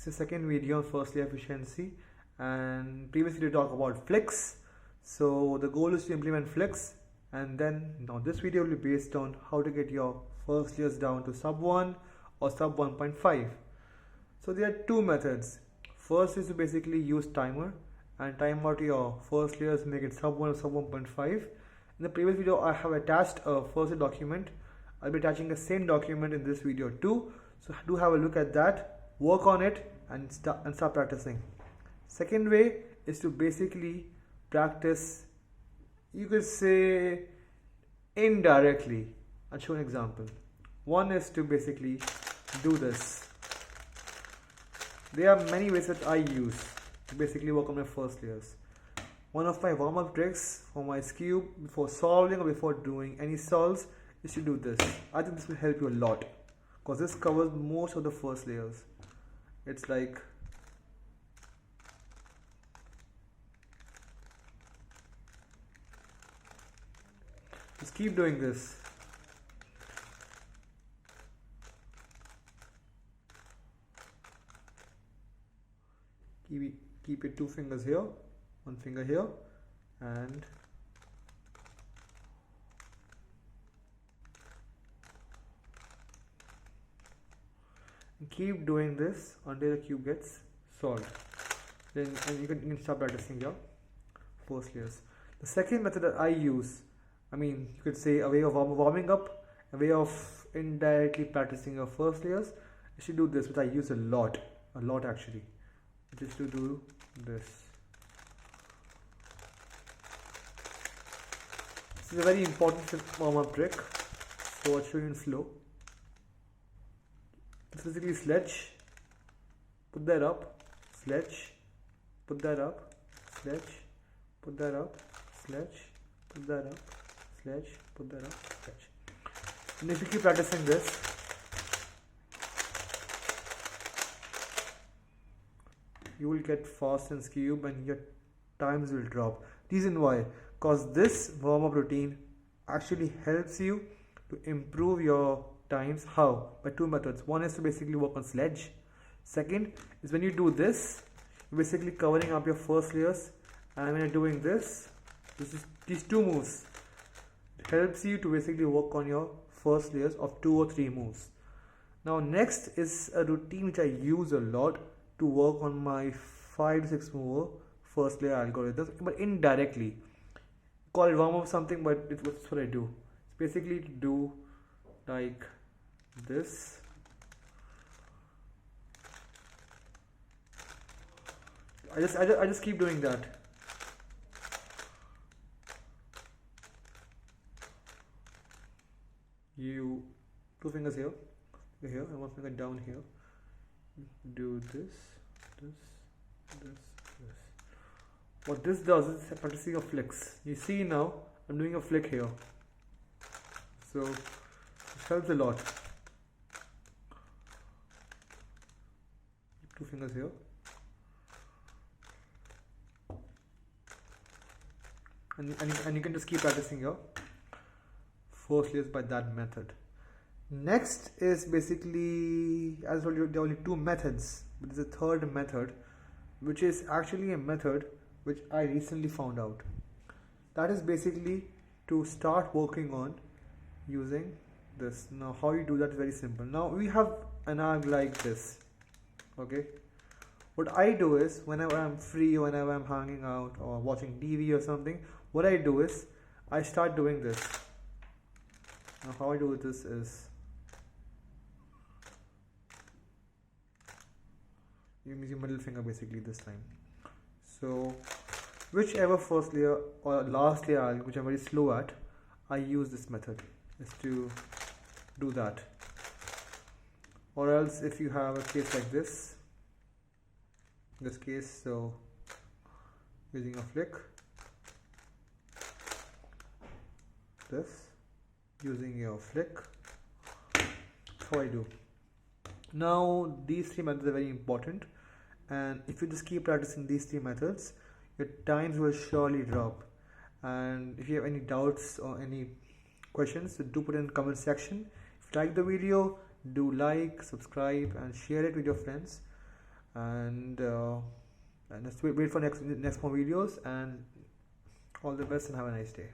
It's the second video on first layer efficiency, and previously we talked about flicks. So the goal is to implement flicks, and then now this video will be based on how to get your first layers down to sub 1 or sub 1.5. So there are two methods. First is to basically use timer and time out your first layers, make it sub 1 or sub 1.5. In the previous video I have attached a first layer document. I'll be attaching the same document in this video too, so do have a look at that, work on it and start practicing. Second way is to basically practice, you could say, indirectly. I'll show an example. One is to basically do this. There are many ways that I use to basically work on my first layers. One of my warm-up tricks for my Skewb before solving or before doing any solves is to do this. I think this will help you a lot because this covers most of the first layers. It's like just keep doing this. Keep it 2 fingers here, 1 finger here, and keep doing this until the cube gets solved. Then you can start practicing your first layers. The second method that I use, you could say a way of warming up, a way of indirectly practicing your first layers, is to do this, which I use a lot actually. Just to do this. This is a very important warm-up trick, so I'll show you in slow. It's basically sledge, put that up, sledge, put that up, sledge, put that up, sledge, put that up, sledge, put that up, sledge. And if you keep practicing this, you will get fast in Skewb and your times will drop. Reason why? Because this warm-up routine actually helps you to improve your times. How? By two methods. One is to basically work on sledge. Second is when you do this, you're basically covering up your first layers, and when you're doing this, these two moves, it helps you to basically work on your first layers of 2 or 3 moves. Now next is a routine which I use a lot to work on my 5 to 6 mover first layer algorithms, but indirectly. Call it warm up something, but it's what I do. It's basically to do like this. I just keep doing that. You 2 fingers here, and 1 finger down here. Do this. What this does is practicing of flicks. You see now I'm doing a flick here, so it helps a lot. 2 fingers here, and you can just keep practicing your first layers by that method. Next is basically, as I told you, there are only 2 methods, but there's a third method, which is actually a method which I recently found out. That is basically to start working on using this. Now how you do that is very simple. Now we have an arm like this, okay? What I do is, whenever I'm free, whenever I'm hanging out or watching TV or something, what I do is I start doing this. Now how I do this is, you use your middle finger basically this time. So whichever first layer or last layer, which I'm very slow at, I use this method is to do that. Or else if you have a case like this, in this case, so using a flick, this, using your flick, that's how I do. Now these 3 methods are very important, and if you just keep practicing these 3 methods, your times will surely drop. And if you have any doubts or any questions, so do put in the comment section. If you like the video, do like, subscribe and share it with your friends. And just wait for next more videos, and all the best and have a nice day.